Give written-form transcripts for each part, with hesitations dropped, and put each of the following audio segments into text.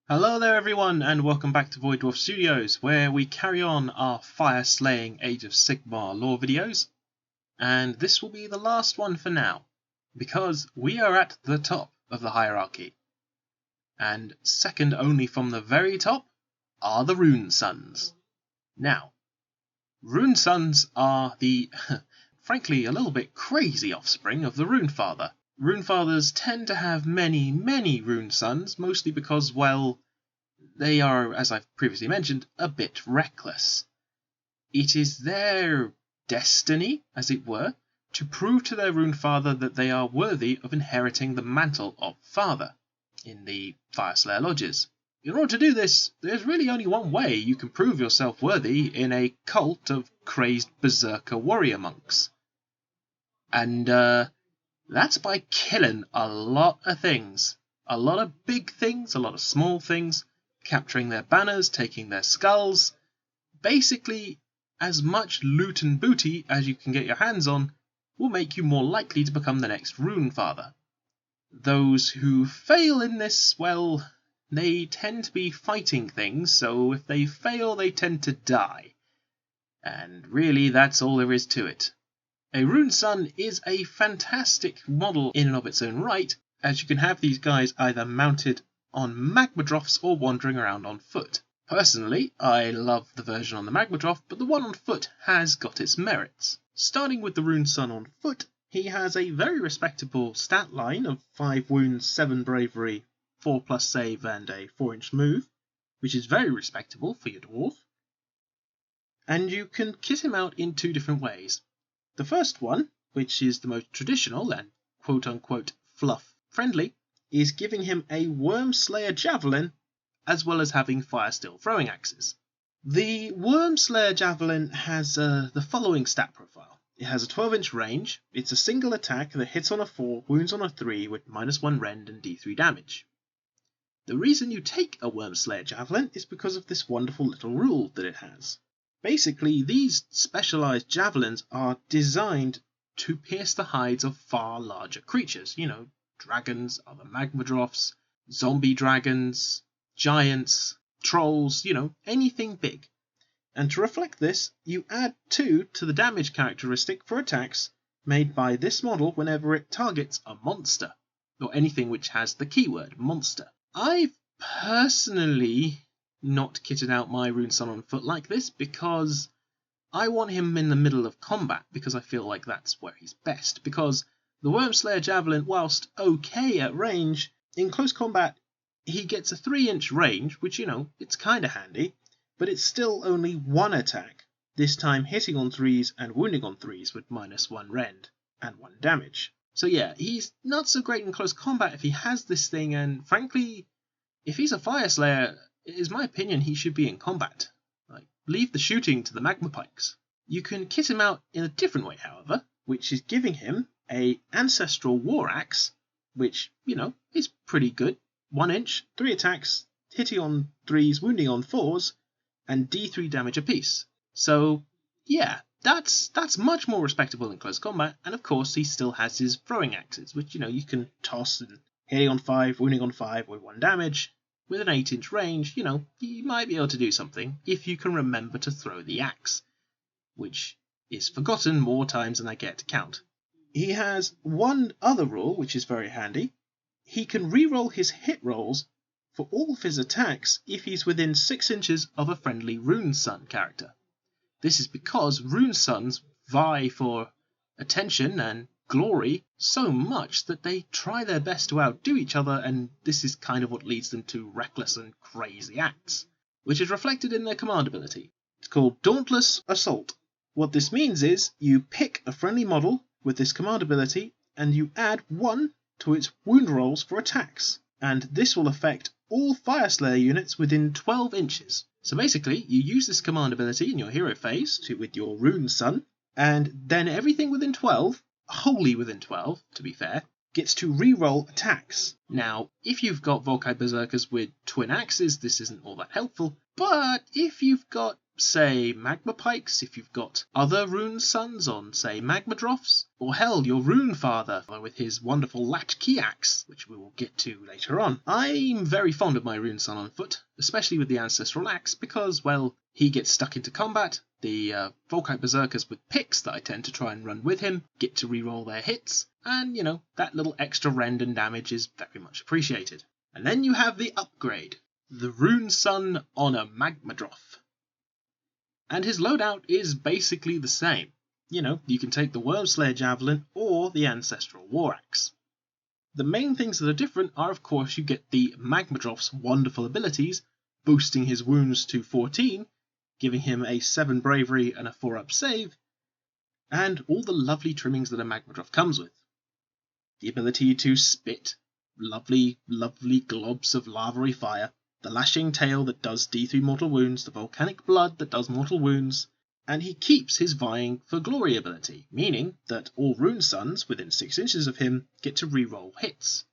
Hello there everyone, and welcome back to Void Dwarf Studios, where we carry on our fire slaying Age of Sigmar lore videos. And this will be the last one for now, because we are at the top of the hierarchy. And second only from the very top are the Runesons. Now, Runesons are the, frankly, a little bit crazy offspring of the Runefather. Runefathers tend to have many Runesons, mostly because, well, they are, as I've previously mentioned, a bit reckless. It is their destiny, as it were, to prove to their Runefather that they are worthy of inheriting the mantle of Father in the Fyreslayer lodges. In order to do this, there's really only one way you can prove yourself worthy in a cult of crazed berserker warrior monks. And that's by killing a lot of things. A lot of big things, a lot of small things, capturing their banners, taking their skulls. Basically, as much loot and booty as you can get your hands on will make you more likely to become the next Runefather. Those who fail in this, well, they tend to be fighting things, so if they fail they tend to die. And really that's all there is to it. A Runeson is a fantastic model in and of its own right, as you can have these guys either mounted on Magmadroths or wandering around on foot. Personally, I love the version on the Magmadroth, but the one on foot has got its merits. Starting with the Runeson on foot, he has a very respectable stat line of 5 wounds, 7 bravery, 4+ save and a 4-inch move, which is very respectable for your dwarf. And you can kit him out in 2 different ways. The first one, which is the most traditional and quote-unquote fluff-friendly, is giving him a Wormslayer javelin, as well as having fire steel throwing axes. The Wormslayer javelin has the following stat profile. It has a 12-inch range, it's a single attack that hits on a 4, wounds on a 3 with -1 rend and d3 damage. The reason you take a Wormslayer javelin is because of this wonderful little rule that it has. Basically, these specialized javelins are designed to pierce the hides of far larger creatures, dragons, other Magmadroths, zombie dragons, giants, trolls, anything big. And to reflect this, you add 2 to the damage characteristic for attacks made by this model whenever it targets a monster, or anything which has the keyword monster. I've personally not kitted out my Runeson on foot like this because I want him in the middle of combat, because I feel like that's where he's best, because the Wormslayer javelin, whilst okay at range, in close combat he gets a 3-inch range, which, it's kinda handy, but it's still only 1 attack, this time hitting on 3s and wounding on 3s with -1 rend and 1 damage. So yeah, he's not so great in close combat if he has this thing, and frankly, if he's a Fyreslayer, it is my opinion he should be in combat. Leave the shooting to the magma pikes. You can kit him out in a different way, however, which is giving him a ancestral war axe, which, is pretty good. 1 inch, 3 attacks, hitting on 3s, wounding on 4s, and d3 damage apiece. So, yeah, that's much more respectable in close combat, and of course he still has his throwing axes, which, you can toss and hitting on 5, wounding on 5 with 1 damage. With an 8-inch range, you might be able to do something if you can remember to throw the axe, which is forgotten more times than I get to count. He has one other rule which is very handy. He can reroll his hit rolls for all of his attacks if he's within 6 inches of a friendly Runeson character. This is because Runesons vie for attention and glory so much that they try their best to outdo each other, and this is kind of what leads them to reckless and crazy acts, which is reflected in their command ability. It's called Dauntless Assault. What this means is you pick a friendly model with this command ability and you add 1 to its wound rolls for attacks, and this will affect all Fyreslayer units within 12 inches. So basically, you use this command ability in your hero phase with your Runeson, and then everything within 12, wholly within 12, to be fair, gets to re-roll attacks. Now, if you've got Volkite Berserkers with twin axes, this isn't all that helpful, but if you've got say, magma pikes, if you've got other Runesons on, say, magmadrophs, or hell, your Runefather with his wonderful latchkey axe, which we will get to later on. I'm very fond of my Runeson on foot, especially with the Ancestral Axe, because, well, he gets stuck into combat. The Volkite Berserkers with picks that I tend to try and run with him get to reroll their hits, and, you know, that little extra rend and damage is very much appreciated. And then you have the upgrade, the Runeson on a magmadroph. And his loadout is basically the same. You know, you can take the Fyreslayer Javelin or the Ancestral War Axe. The main things that are different are, of course, you get the Magmadroph's wonderful abilities, boosting his wounds to 14, giving him a 7 bravery and a 4-up save, and all the lovely trimmings that a Magmadroph comes with. The ability to spit lovely, lovely globs of lavary fire, the lashing tail that does D3 mortal wounds, the volcanic blood that does mortal wounds, and he keeps his vying for glory ability, meaning that all Runesons within 6 inches of him get to reroll hits.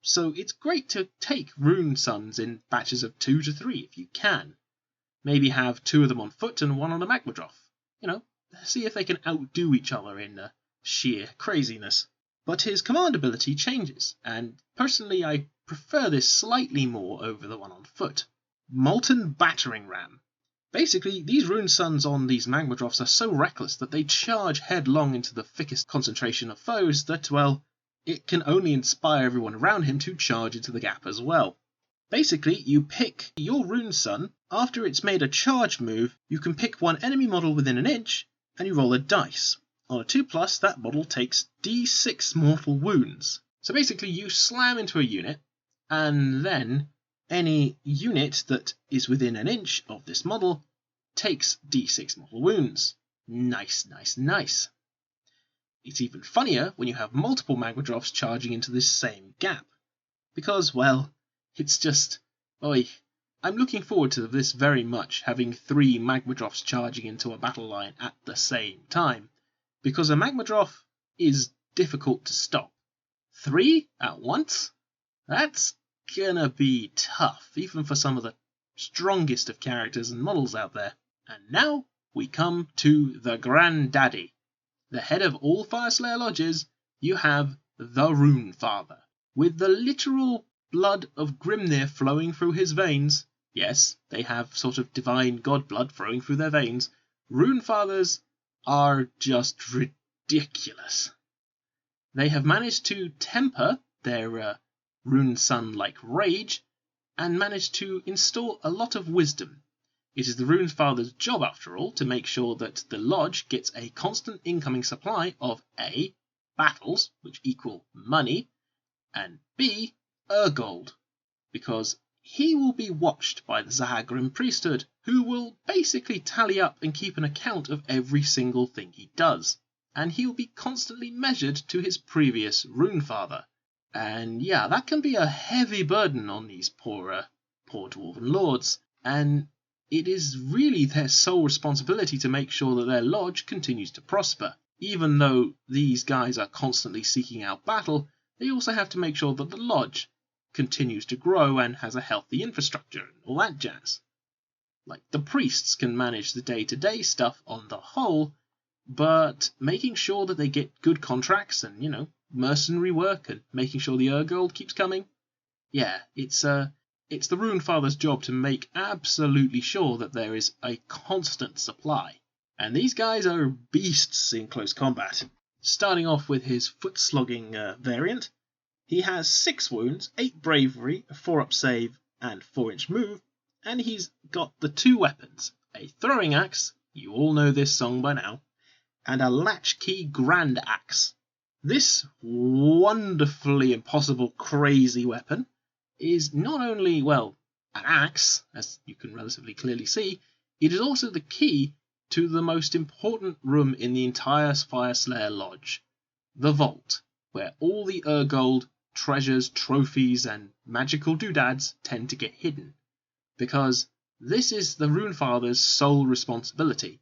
So it's great to take Runesons in batches of 2 to 3 if you can. Maybe have 2 of them on foot and 1 on a Magmadroph. You know, see if they can outdo each other in sheer craziness. But his command ability changes, and personally I prefer this slightly more over the one on foot. Molten Battering Ram. Basically, these Runesons on these Magmadrophs are so reckless that they charge headlong into the thickest concentration of foes that, well, it can only inspire everyone around him to charge into the gap as well. Basically, you pick your Runeson. After it's made a charge move, you can pick one enemy model within an inch, and you roll a dice. On a 2+, that model takes d6 mortal wounds. So basically, you slam into a unit, and then any unit that is within an inch of this model takes d6 mortal wounds. Nice, nice, nice. It's even funnier when you have multiple Magmadrophs charging into this same gap. Because, well, it's just... Oi, I'm looking forward to this very much, having 3 Magmadrophs charging into a battle line at the same time. Because a Magmadroph is difficult to stop. 3 at once? That's gonna be tough, even for some of the strongest of characters and models out there. And now we come to the Granddaddy. The head of all Fyreslayer lodges, you have the Runefather. With the literal blood of Grimnir flowing through his veins, yes, they have sort of divine god blood flowing through their veins, Runefathers are just ridiculous. They have managed to temper their Runeson-like rage and managed to install a lot of wisdom. It is the Runefather's job, after all, to make sure that the lodge gets a constant incoming supply of A, battles, which equal money, and B, Urgold, because he will be watched by the Zahagrim priesthood, who will basically tally up and keep an account of every single thing he does, and he will be constantly measured to his previous Runefather. And yeah, that can be a heavy burden on these poor dwarven lords, and it is really their sole responsibility to make sure that their lodge continues to prosper. Even though these guys are constantly seeking out battle, they also have to make sure that the lodge continues to grow and has a healthy infrastructure and all that jazz. Like, the priests can manage the day-to-day stuff on the whole, but making sure that they get good contracts and, you know, mercenary work and making sure the Urgold keeps coming, yeah, it's the Runefather's job to make absolutely sure that there is a constant supply. And these guys are beasts in close combat. Starting off with his foot-slogging variant, he has 6 wounds, 8 bravery, a 4-up save, and 4-inch move, and he's got the 2 weapons, a throwing axe, you all know this song by now, and a latchkey grand axe. This wonderfully impossible crazy weapon is not only, well, an axe, as you can relatively clearly see, it is also the key to the most important room in the entire Fyreslayer lodge, the vault, where all the Urgold, treasures, trophies, and magical doodads tend to get hidden. Because this is the Runefather's sole responsibility.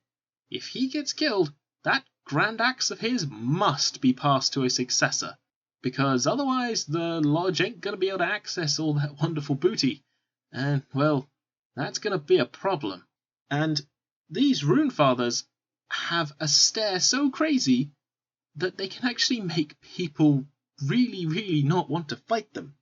If he gets killed, that grand axe of his must be passed to a successor, because otherwise the lodge ain't going to be able to access all that wonderful booty, and, well, that's going to be a problem. And these Runefathers have a stare so crazy that they can actually make people really not want to fight them.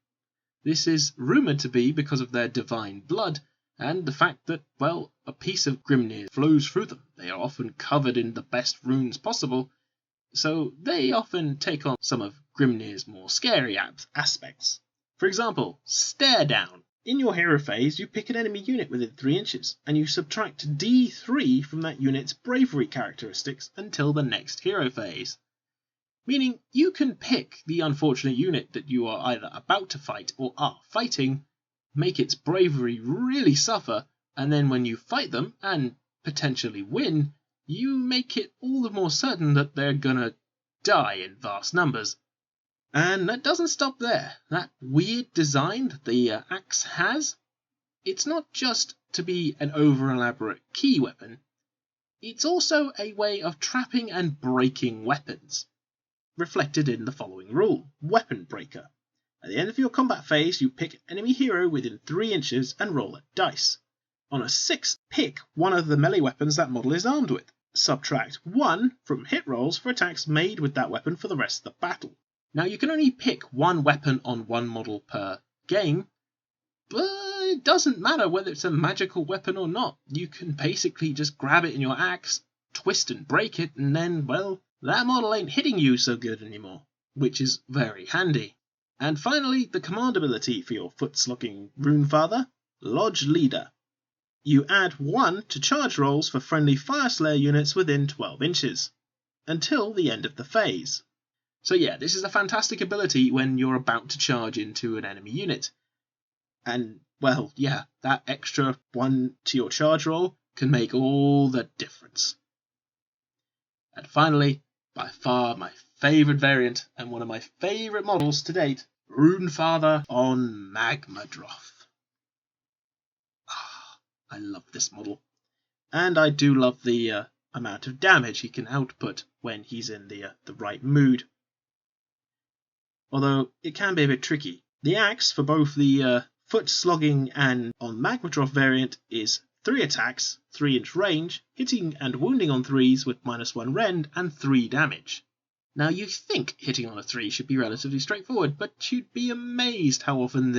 This is rumoured to be because of their divine blood, and the fact that, well, a piece of Grimnir flows through them. They are often covered in the best runes possible, so they often take on some of Grimnir's more scary aspects. For example, Stare Down. In your hero phase, you pick an enemy unit within 3 inches, and you subtract D3 from that unit's bravery characteristics until the next hero phase. Meaning you can pick the unfortunate unit that you are either about to fight or are fighting, make its bravery really suffer, and then when you fight them and potentially win, you make it all the more certain that they're gonna die in vast numbers. And that doesn't stop there. That weird design that the axe has, it's not just to be an over-elaborate key weapon, it's also a way of trapping and breaking weapons, reflected in the following rule: Weapon Breaker. At the end of your combat phase, you pick an enemy hero within 3 inches and roll a dice. On a 6, pick one of the melee weapons that model is armed with. Subtract 1 from hit rolls for attacks made with that weapon for the rest of the battle. Now, you can only pick one weapon on one model per game, but it doesn't matter whether it's a magical weapon or not. You can basically just grab it in your axe, twist and break it, and then, well, that model ain't hitting you so good anymore, which is very handy. And finally, the command ability for your foot-slogging Runefather, Lodge Leader. You add 1 to charge rolls for friendly Fyreslayer units within 12 inches, until the end of the phase. So yeah, this is a fantastic ability when you're about to charge into an enemy unit. And, well, yeah, that extra 1 to your charge roll can make all the difference. And finally, by far my favourite variant and one of my favourite models to date, Runefather on Magmadroth. I love this model. And I do love the amount of damage he can output when he's in the right mood. Although it can be a bit tricky. The axe for both the foot slogging and on Magmadroth variant is 3 attacks, 3-inch range, hitting and wounding on 3s with -1 rend and 3 damage. Now you think hitting on a 3 should be relatively straightforward, but you'd be amazed how often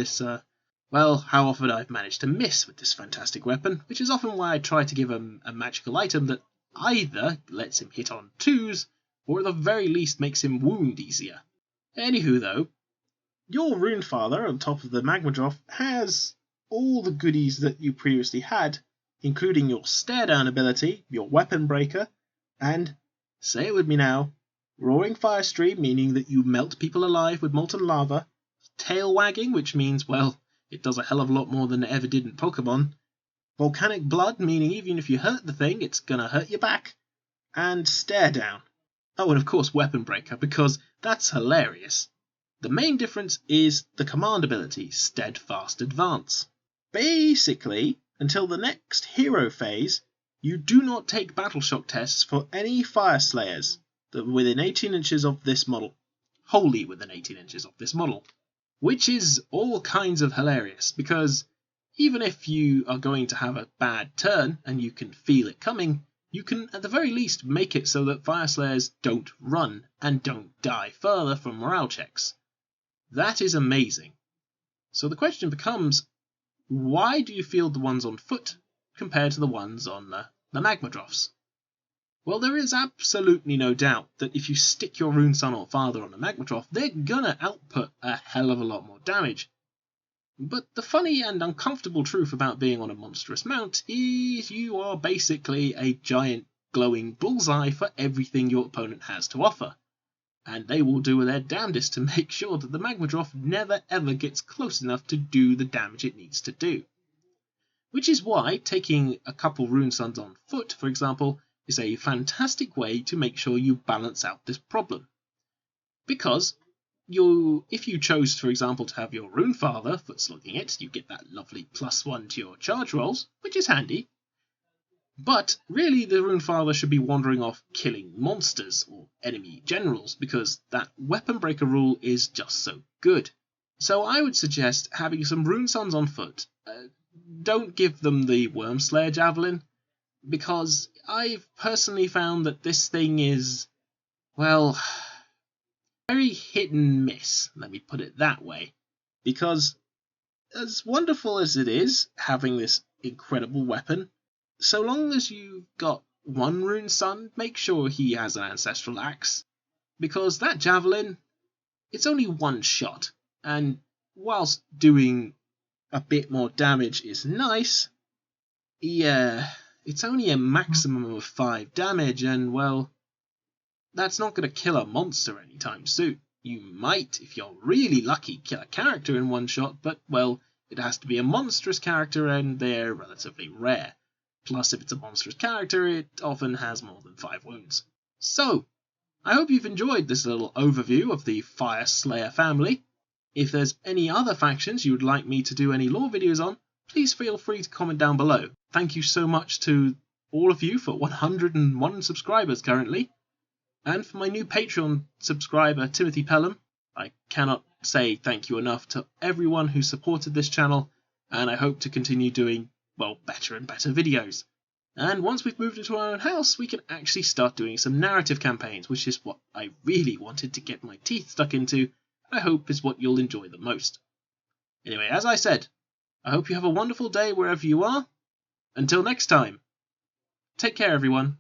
how often I've managed to miss with this fantastic weapon, which is often why I try to give him a magical item that either lets him hit on 2s, or at the very least makes him wound easier. Anywho though, your Runefather on top of the Magmadroth has all the goodies that you previously had, including your Stare Down ability, your Weapon Breaker, and, say it with me now, Roaring Fire Stream, meaning that you melt people alive with molten lava, Tail Wagging, which means, well, it does a hell of a lot more than it ever did in Pokemon, Volcanic Blood, meaning even if you hurt the thing, it's gonna hurt you back, and Stare Down. Oh, and of course Weapon Breaker, because that's hilarious. The main difference is the command ability, Steadfast Advance. Basically, until the next hero phase, you do not take battle shock tests for any Fyreslayers that are within 18 inches of this model. Wholly within 18 inches of this model. Which is all kinds of hilarious, because even if you are going to have a bad turn and you can feel it coming, you can at the very least make it so that Fyreslayers don't run and don't die further from morale checks. That is amazing. So the question becomes, why do you field the ones on foot compared to the ones on the Magmadroths? Well, there is absolutely no doubt that if you stick your Runeson or Father on the Magmadroth, they're gonna output a hell of a lot more damage. But the funny and uncomfortable truth about being on a monstrous mount is you are basically a giant glowing bullseye for everything your opponent has to offer. And they will do their damnedest to make sure that the Magmadroth never ever gets close enough to do the damage it needs to do. Which is why taking a couple Runesons on foot, for example, is a fantastic way to make sure you balance out this problem. Because if you chose, for example, to have your Runefather foot-slogging it, you get that lovely +1 to your charge rolls, which is handy. But really the Runefather should be wandering off killing monsters or enemy generals, because that Weapon Breaker rule is just so good. So I would suggest having some Runesons on foot. Don't give them the Wormslayer Javelin. because I've personally found that this thing is, well, very hit and miss, let me put it that way. Because as wonderful as it is, having this incredible weapon, so long as you've got one Runeson, make sure he has an ancestral axe. Because that javelin, it's only one shot, and whilst doing a bit more damage is nice, yeah, it's only a maximum of 5 damage, and well, that's not going to kill a monster anytime soon. You might, if you're really lucky, kill a character in one shot, but well, it has to be a monstrous character and they're relatively rare. Plus, if it's a monstrous character, it often has more than 5 wounds. So, I hope you've enjoyed this little overview of the Fyreslayer family. If there's any other factions you would like me to do any lore videos on, please feel free to comment down below. Thank you so much to all of you for 101 subscribers currently. And for my new Patreon subscriber, Timothy Pelham, I cannot say thank you enough to everyone who supported this channel, and I hope to continue doing, well, better and better videos. And once we've moved into our own house, we can actually start doing some narrative campaigns, which is what I really wanted to get my teeth stuck into, and I hope is what you'll enjoy the most. Anyway, as I said, I hope you have a wonderful day wherever you are. Until next time, take care everyone.